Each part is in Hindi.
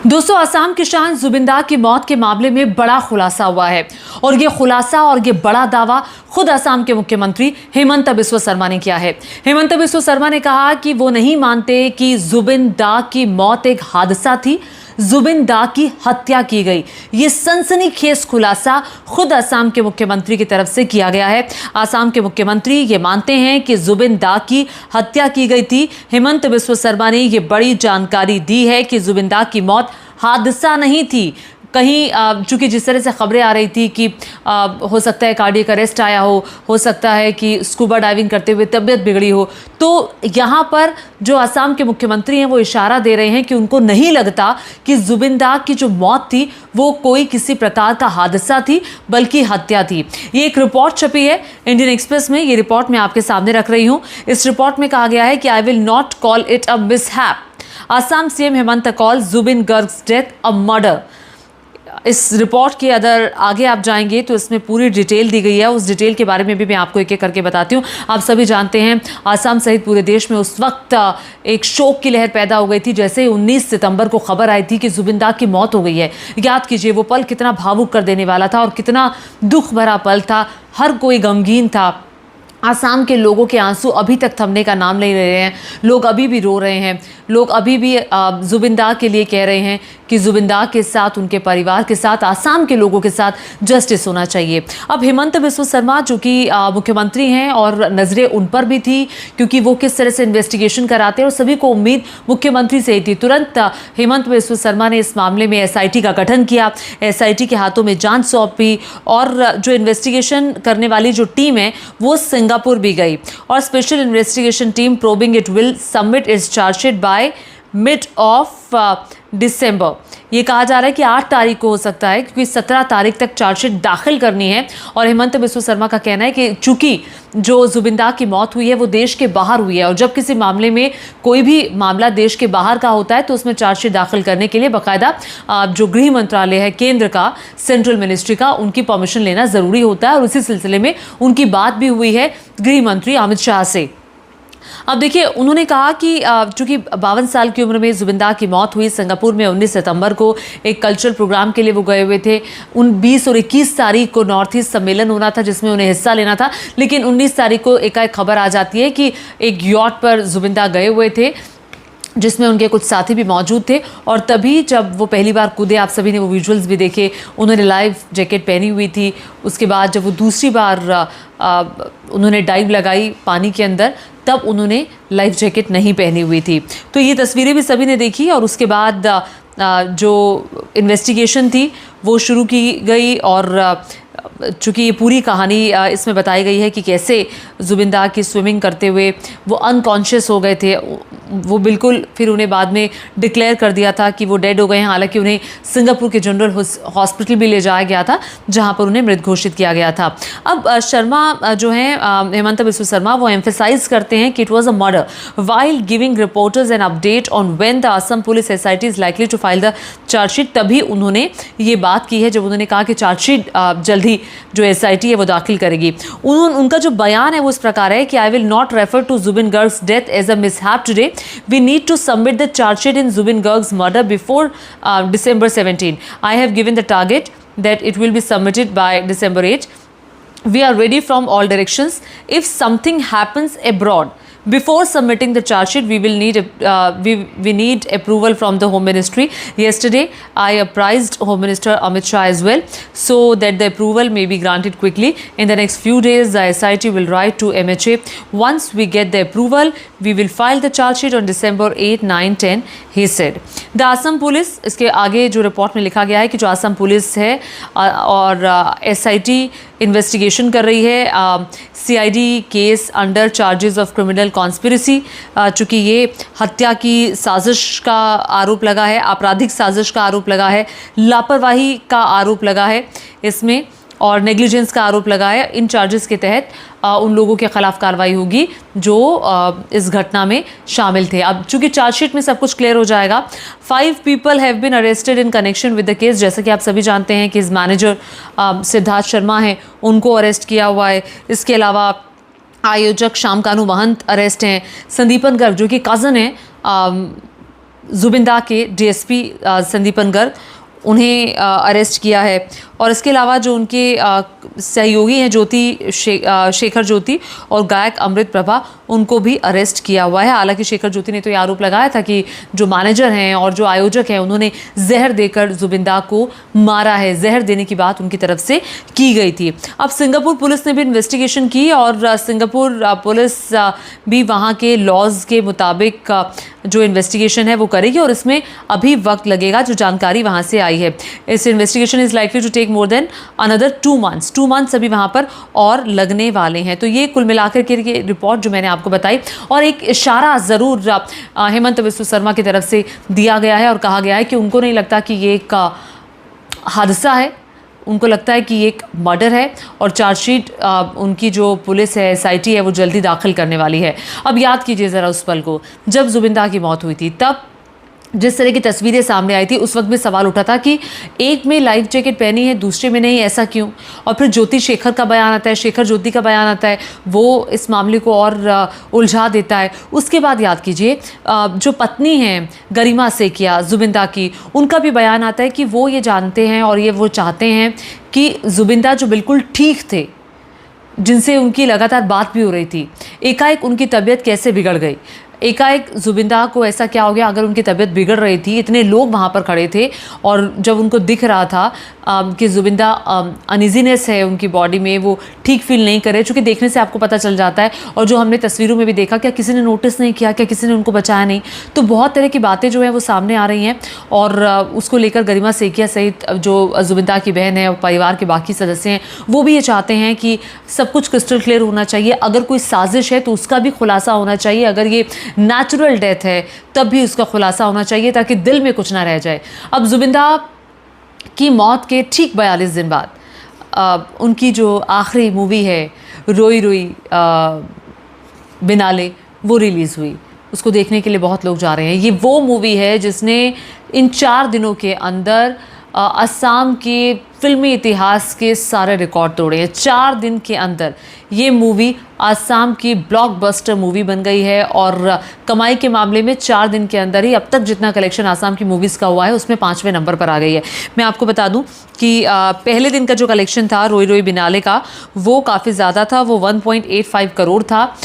दोस्तों, असम की शान जुबिंदा की मौत के मामले में बड़ा खुलासा हुआ है और ये खुलासा और ये बड़ा दावा खुद असम के मुख्यमंत्री हेमंत बिस्वा शर्मा ने किया है। हेमंत बिस्वा शर्मा ने कहा कि वो नहीं मानते कि जुबिंदा की मौत एक हादसा थी, जुबिंदा की हत्या की गई। ये सनसनीखेज खुलासा खुद असम के मुख्यमंत्री की तरफ से किया गया है। असम के मुख्यमंत्री ये मानते हैं कि जुबिंदा की हत्या की गई थी। हेमंत बिस्वा शर्मा ने ये बड़ी जानकारी दी है कि जुबिंदा की मौत हादसा नहीं थी। कहीं चूंकि जिस तरह से खबरें आ रही थी कि हो सकता है कार्डियक अरेस्ट आया हो सकता है कि स्कूबा डाइविंग करते हुए तबीयत बिगड़ी हो, तो यहाँ पर जो असम के मुख्यमंत्री हैं वो इशारा दे रहे हैं कि उनको नहीं लगता कि जुबिंदा की जो मौत थी वो कोई किसी प्रकार का हादसा थी बल्कि हत्या थी। ये एक रिपोर्ट छपी है इंडियन एक्सप्रेस में, ये रिपोर्ट मैं आपके सामने रख रही हूँ। इस रिपोर्ट में कहा गया है कि I will not call it a mishap. Assam CM Himanta call Zubeen Garg's death a murder. इस रिपोर्ट के अगर आगे आप जाएंगे तो इसमें पूरी डिटेल दी गई है। उस डिटेल के बारे में भी मैं आपको एक एक करके बताती हूँ। आप सभी जानते हैं असम सहित पूरे देश में उस वक्त एक शोक की लहर पैदा हो गई थी जैसे 19 सितंबर को खबर आई थी कि जुबिंदा की मौत हो गई है। याद कीजिए वो पल कितना भावुक कर देने वाला था और कितना दुख भरा पल था। हर कोई गमगीन था। असम के लोगों के आंसू अभी तक थमने का नाम नहीं ले रहे हैं। लोग अभी भी रो रहे हैं। लोग अभी भी जुबिंदा के लिए कह रहे हैं कि जुबिंदा के साथ, उनके परिवार के साथ, असम के लोगों के साथ जस्टिस होना चाहिए। अब हेमंत बिस्वा शर्मा जो कि मुख्यमंत्री हैं और नज़रें उन पर भी थी क्योंकि वो किस तरह से इन्वेस्टिगेशन कराते हैं और सभी को उम्मीद मुख्यमंत्री से ही थी। तुरंत हेमंत बिस्वा शर्मा ने इस मामले में एसआईटी का गठन किया। एसआईटी के हाथों में जांच सौंपी और जो इन्वेस्टिगेशन करने वाली जो टीम है वो सिंगापुर भी गई और special investigation team probing it will submit it's chargesheet by mid of December. ये कहा जा रहा है कि 8 तारीख को हो सकता है क्योंकि 17 तारीख तक चार्जशीट दाखिल करनी है। और हेमंत बिस्वा शर्मा का कहना है कि चूंकि जो जुबिंदा की मौत हुई है वो देश के बाहर हुई है और जब किसी मामले में कोई भी मामला देश के बाहर का होता है तो उसमें चार्जशीट दाखिल करने के लिए बाकायदा जो गृह मंत्रालय है केंद्र का, सेंट्रल मिनिस्ट्री का, उनकी परमिशन लेना ज़रूरी होता है और उसी सिलसिले में उनकी बात भी हुई है गृह मंत्री अमित शाह से। अब देखिए, उन्होंने कहा कि चूंकि 52 साल की उम्र में जुबिंदा की मौत हुई, सिंगापुर में 19 सितंबर को एक कल्चरल प्रोग्राम के लिए वो गए हुए थे। 20 और 21 तारीख को नॉर्थ ईस्ट सम्मेलन होना था जिसमें उन्हें हिस्सा लेना था, लेकिन 19 तारीख को एकाएक खबर आ जाती है कि एक यॉट पर जुबिंदा गए हुए थे जिसमें उनके कुछ साथी भी मौजूद थे और तभी जब वो पहली बार कूदे, आप सभी ने वो विजुअल्स भी देखे, उन्होंने लाइफ जैकेट पहनी हुई थी। उसके बाद जब वो दूसरी बार उन्होंने डाइव लगाई पानी के अंदर तब उन्होंने लाइफ जैकेट नहीं पहनी हुई थी। तो ये तस्वीरें भी सभी ने देखी और उसके बाद जो इन्वेस्टिगेशन थी वो शुरू की गई और चूँकि ये पूरी कहानी इसमें बताई गई है कि कैसे जुबिंदा की स्विमिंग करते हुए वो अनकॉन्शियस हो गए थे। वो बिल्कुल फिर उन्हें बाद में डिक्लेयर कर दिया था कि वो डेड हो गए हैं। हालांकि उन्हें सिंगापुर के जनरल हॉस्पिटल भी ले जाया गया था जहां पर उन्हें मृत घोषित किया गया था। अब शर्मा जो हैं हेमंत बिस्वा शर्मा वो एम्फेसाइज करते हैं कि it was a murder while giving reporters an update on when the Assam police SIT is likely to file the chargesheet. तभी उन्होंने ये बात की है जब उन्होंने कहा कि चार्जशीट जल्दी जो एसआईटी है वो दाखिल करेगी। उनका जो बयान है वो इस प्रकार है कि I will not refer to Zubeen Garg's death as a mishap today. We need to submit the charge sheet in Zubin Garg's murder before December 17. I have given the target that it will be submitted by December 8. We are ready from all directions. If something happens abroad, before submitting the charge sheet, we will need we need approval from the Home Ministry. Yesterday, I apprised Home Minister Amit Shah as well, so that the approval may be granted quickly. In the next few days, the SIT will write to MHA. Once we get the approval, we will file the charge sheet on December 8, 9, 10. He said. The Assam Police, इसके आगे जो रिपोर्ट में लिखा गया है कि जो असम पुलिस है और SIT इन्वेस्टिगेशन कर रही है CID case under charges of criminal conspiracy. चूँकि ये हत्या की साजिश का आरोप लगा है, आपराधिक साजिश का आरोप लगा है, लापरवाही का आरोप लगा है इसमें और नेग्लिजेंस का आरोप लगा है। इन चार्जेस के तहत उन लोगों के खिलाफ कार्रवाई होगी जो इस घटना में शामिल थे। अब चूंकि चार्जशीट में सब कुछ क्लियर हो जाएगा। 5 people have been arrested in connection with the case. जैसा कि आप सभी जानते हैं कि इस मैनेजर सिद्धार्थ शर्मा हैं, उनको अरेस्ट किया हुआ है। इसके अलावा आयोजक शामकानू महंत अरेस्ट हैं। संदीपन गर्ग जो कि कज़न है जुबिंदा के डीएसपी संदीपन गर्ग, उन्हें अरेस्ट किया है। और इसके अलावा जो उनके सहयोगी हैं ज्योति शेखर ज्योति और गायक अमृत प्रभा, उनको भी अरेस्ट किया हुआ है। हालांकि शेखर ज्योति ने तो ये आरोप लगाया था कि जो मैनेजर हैं और जो आयोजक हैं उन्होंने जहर देकर जुबिंदा को मारा है। जहर देने की बात उनकी तरफ से की गई थी। अब सिंगापुर पुलिस ने भी इन्वेस्टिगेशन की और सिंगापुर पुलिस भी वहाँ के लॉज के मुताबिक जो इन्वेस्टिगेशन है वो करेगी और इसमें अभी वक्त लगेगा। जो जानकारी वहाँ से आई है, इस investigation is likely to take more than another 2 months अभी वहाँ पर और लगने वाले हैं। तो ये कुल मिलाकर के रिपोर्ट जो मैंने आपको बताई, और एक इशारा ज़रूर हेमंत बिस्वा शर्मा की तरफ से दिया गया है और कहा गया है कि उनको नहीं लगता कि ये एक हादसा है, उनको लगता है कि ये एक मर्डर है और चार्जशीट उनकी जो पुलिस है, SIT है, वो जल्दी दाखिल करने वाली है। अब याद कीजिए ज़रा उस पल को जब जुबिंदा की मौत हुई थी, तब जिस तरह की तस्वीरें सामने आई थी उस वक्त भी सवाल उठा था कि एक में लाइफ जैकेट पहनी है, दूसरे में नहीं, ऐसा क्यों? और फिर ज्योति शेखर का बयान आता है, शेखर ज्योति का बयान आता है, वो इस मामले को और उलझा देता है। उसके बाद याद कीजिए जो पत्नी हैं गरिमा सेकिया जुबिंदा की, उनका भी बयान आता है कि वो ये जानते हैं और ये वो चाहते हैं कि जुबिंदा जो बिल्कुल ठीक थे, जिनसे उनकी लगातार बात भी हो रही थी, एकाएक उनकी तबीयत कैसे बिगड़ गई। एकाएक जुबिंदा को ऐसा क्या हो गया? अगर उनकी तबीयत बिगड़ रही थी, इतने लोग वहाँ पर खड़े थे और जब उनको दिख रहा था कि जुबिंदा अनइजीनेस है उनकी बॉडी में, वो ठीक फील नहीं करे, चूँकि देखने से आपको पता चल जाता है। और जो हमने तस्वीरों में भी देखा, क्या किसी ने नोटिस नहीं किया, क्या किसी ने उनको बचाया नहीं? तो बहुत तरह की बातें जो हैं वो सामने आ रही हैं और उसको लेकर गरिमा सेकिया सहित जो जुबिंदा की बहन है और परिवार के बाकी सदस्य हैं, वो भी ये चाहते हैं कि सब कुछ क्रिस्टल क्लियर होना चाहिए। अगर कोई साजिश है तो उसका भी खुलासा होना चाहिए, अगर ये नेचुरल डेथ है तब भी उसका खुलासा होना चाहिए, ताकि दिल में कुछ ना रह जाए। अब जुबिंदा की मौत के ठीक 42 दिन बाद उनकी जो आखिरी मूवी है रोई रोई बिनाले, वो रिलीज़ हुई। उसको देखने के लिए बहुत लोग जा रहे हैं। ये वो मूवी है जिसने इन 4 दिनों के अंदर असम के फिल्मी इतिहास के सारे रिकॉर्ड तोड़े हैं। 4 दिन के अंदर ये मूवी असम की ब्लॉकबस्टर मूवी बन गई है और कमाई के मामले में 4 दिन के अंदर ही अब तक जितना कलेक्शन असम की मूवीज़ का हुआ है उसमें 5वें नंबर पर आ गई है। मैं आपको बता दूं कि पहले दिन का जो कलेक्शन था रोई रोई बिनाले का, वो काफ़ी ज़्यादा था, वो 1.85 करोड़ था।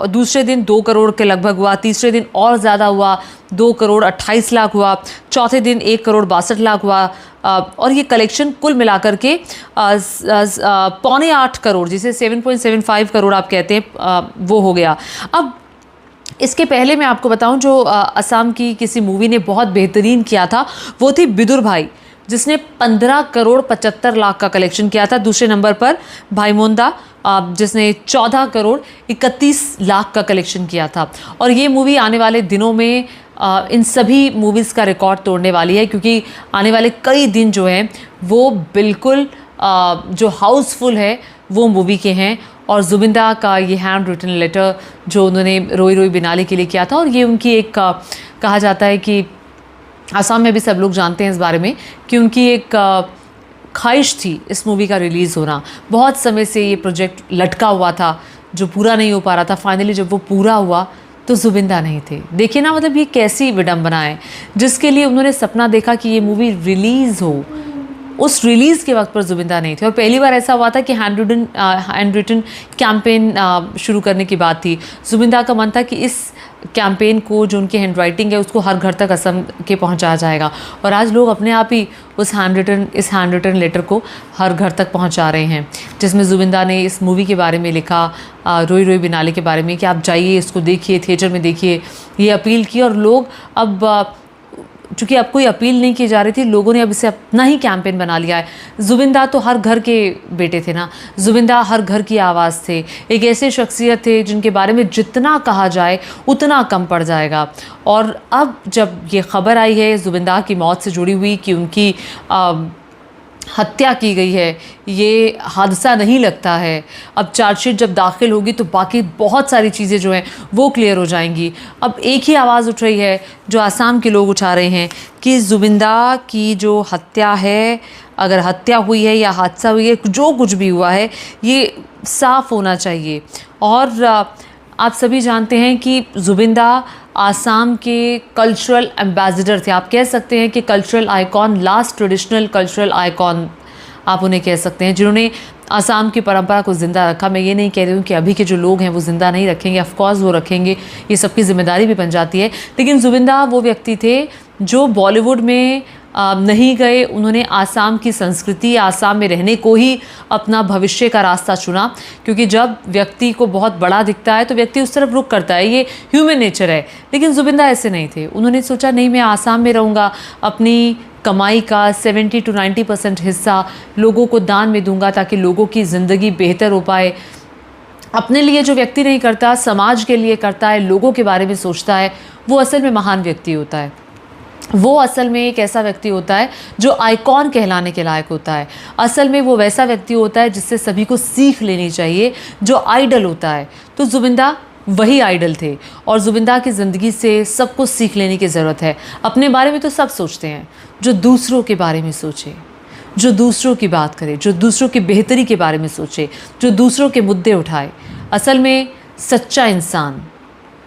दूसरे दिन 2 करोड़ के लगभग हुआ, तीसरे दिन और ज़्यादा हुआ, 2 करोड़ 28 लाख हुआ, चौथे दिन 1 करोड़ 62 लाख हुआ और ये कलेक्शन कुल मिलाकर के 7.25 करोड़, जिसे 7.75 करोड़ आप कहते हैं, वो हो गया। अब इसके पहले मैं आपको बताऊं, जो असम की किसी मूवी ने बहुत बेहतरीन किया था वो थी बिदुर भाई, जिसने 15 करोड़ 75 लाख का कलेक्शन किया था। दूसरे नंबर पर भाई मोंदा, जिसने 14 करोड़ 31 लाख का कलेक्शन किया था। और ये मूवी आने वाले दिनों में इन सभी मूवीज़ का रिकॉर्ड तोड़ने वाली है, क्योंकि आने वाले कई दिन जो हैं वो बिल्कुल जो हाउसफुल है वो मूवी के हैं। और जुबिंदा का ये हैंड रिटन लेटर जो उन्होंने रोई रोई बिनाले के लिए किया था, और ये उनकी एक कहा जाता है कि असम में भी सब लोग जानते हैं इस बारे में कि उनकी एक ख्वाहिश थी इस मूवी का रिलीज़ होना। बहुत समय से ये प्रोजेक्ट लटका हुआ था जो पूरा नहीं हो पा रहा था। फाइनली जब वो पूरा हुआ तो जुबिंदा नहीं थे। देखिए ना, मतलब ये कैसी विडंबना है, जिसके लिए उन्होंने सपना देखा कि ये मूवी रिलीज़ हो, उस रिलीज़ के वक्त पर जुबिंदा नहीं थे। और पहली बार ऐसा हुआ था कि हैंड रिटन कैंपेन शुरू करने की बात थी। जुबिंदा का मन था कि इस कैंपेन को, जो उनकी हैंड राइटिंग है, उसको हर घर तक असम के पहुंचाया जाएगा। और आज लोग अपने आप ही इस हैंड रिटन लेटर को हर घर तक पहुंचा रहे हैं, जिसमें जुबिंदा ने इस मूवी के बारे में लिखा, रोई रोई बिनाले के बारे में, कि आप जाइए, इसको देखिए, थिएटर में देखिए, ये अपील की। और लोग अब चूँकि अब कोई अपील नहीं की जा रही थी, लोगों ने अब इसे अपना ही कैंपेन बना लिया है। जुबिंदा तो हर घर के बेटे थे ना, जुबिंदा हर घर की आवाज़ थे, एक ऐसे शख्सियत थे जिनके बारे में जितना कहा जाए उतना कम पड़ जाएगा। और अब जब ये खबर आई है जुबिंदा की मौत से जुड़ी हुई कि उनकी हत्या की गई है, ये हादसा नहीं लगता है। अब चार्जशीट जब दाखिल होगी तो बाकी बहुत सारी चीज़ें जो हैं वो क्लियर हो जाएंगी। अब एक ही आवाज़ उठ रही है जो आसाम के लोग उठा रहे हैं कि जुबिंदा की जो हत्या है, अगर हत्या हुई है या हादसा हुई है, जो कुछ भी हुआ है, ये साफ़ होना चाहिए। और आप सभी जानते हैं कि जुबिंदा आसाम के कल्चरल एम्बेसडर थे। आप कह सकते हैं कि cultural icon, last traditional cultural icon आप उन्हें कह सकते हैं, जिन्होंने आसाम की परंपरा को ज़िंदा रखा। मैं ये नहीं कह रही हूँ कि अभी के जो लोग हैं वो ज़िंदा नहीं रखेंगे, ऑफ कोर्स वो रखेंगे, ये सबकी जिम्मेदारी भी बन जाती है। लेकिन जुबिंदा वो व्यक्ति थे जो बॉलीवुड में नहीं गए, उन्होंने आसाम की संस्कृति, आसाम में रहने को ही अपना भविष्य का रास्ता चुना। क्योंकि जब व्यक्ति को बहुत बड़ा दिखता है तो व्यक्ति उस तरफ रुख करता है, ये ह्यूमन नेचर है। लेकिन जुबिंदा ऐसे नहीं थे। उन्होंने सोचा नहीं, मैं आसाम में रहूँगा, अपनी कमाई का 70 to 90% हिस्सा लोगों को दान में दूंगा ताकि लोगों की ज़िंदगी बेहतर हो पाए। अपने लिए जो व्यक्ति नहीं करता, समाज के लिए करता है, लोगों के बारे में सोचता है, वो असल में महान व्यक्ति होता है। वो असल में एक ऐसा व्यक्ति होता है जो आइकॉन कहलाने के लायक होता है। असल में वो वैसा व्यक्ति होता है जिससे सभी को सीख लेनी चाहिए, जो आइडल होता है। तो जुबिंदा वही आइडल थे और जुबिंदा की ज़िंदगी से सबको सीख लेने की ज़रूरत है। अपने बारे में तो सब सोचते हैं, जो दूसरों के बारे में सोचे, जो दूसरों की बात करे, जो दूसरों की बेहतरी के बारे में सोचे, जो दूसरों के मुद्दे उठाए। असल में सच्चा इंसान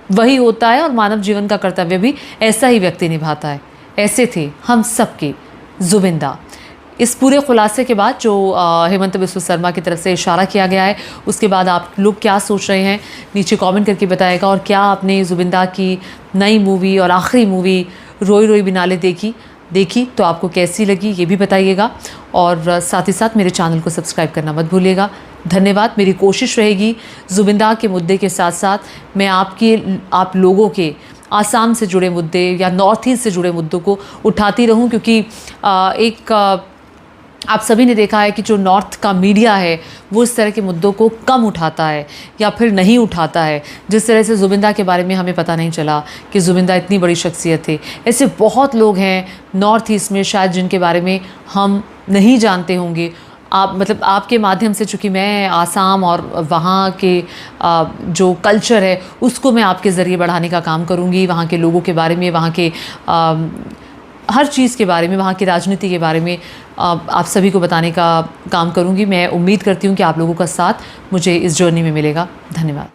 वही होता है और मानव जीवन का कर्तव्य भी ऐसा ही व्यक्ति निभाता है। ऐसे थे हम सबके जुबिंदा। इस पूरे खुलासे के बाद जो हेमंत बिस्वा शर्मा की तरफ से इशारा किया गया है, उसके बाद आप लोग क्या सोच रहे हैं नीचे कमेंट करके बताइएगा। और क्या आपने जुबिंदा की नई मूवी और आखिरी मूवी रोई रोई बिनाले देखी तो आपको कैसी लगी ये भी बताइएगा। और साथ ही साथ मेरे चैनल को सब्सक्राइब करना मत भूलिएगा। धन्यवाद। मेरी कोशिश रहेगी जुबिंदा के मुद्दे के साथ साथ मैं आप लोगों के आसाम से जुड़े मुद्दे या नॉर्थ ईस्ट से जुड़े मुद्दों को उठाती रहूं, क्योंकि आप सभी ने देखा है कि जो नॉर्थ का मीडिया है वो इस तरह के मुद्दों को कम उठाता है या फिर नहीं उठाता है। जिस तरह से जुबिंदा के बारे में हमें पता नहीं चला कि जुबिंदा इतनी बड़ी शख्सियत थे। ऐसे बहुत लोग हैं नॉर्थ ईस्ट में शायद जिनके बारे में हम नहीं जानते होंगे। आपके माध्यम से, चूँकि मैं आसाम और वहाँ के जो कल्चर है उसको मैं आपके ज़रिए बढ़ाने का काम करूँगी। वहाँ के लोगों के बारे में, वहाँ के हर चीज़ के बारे में, वहाँ की राजनीति के बारे में आप सभी को बताने का काम करूँगी। मैं उम्मीद करती हूँ कि आप लोगों का साथ मुझे इस जर्नी में मिलेगा। धन्यवाद।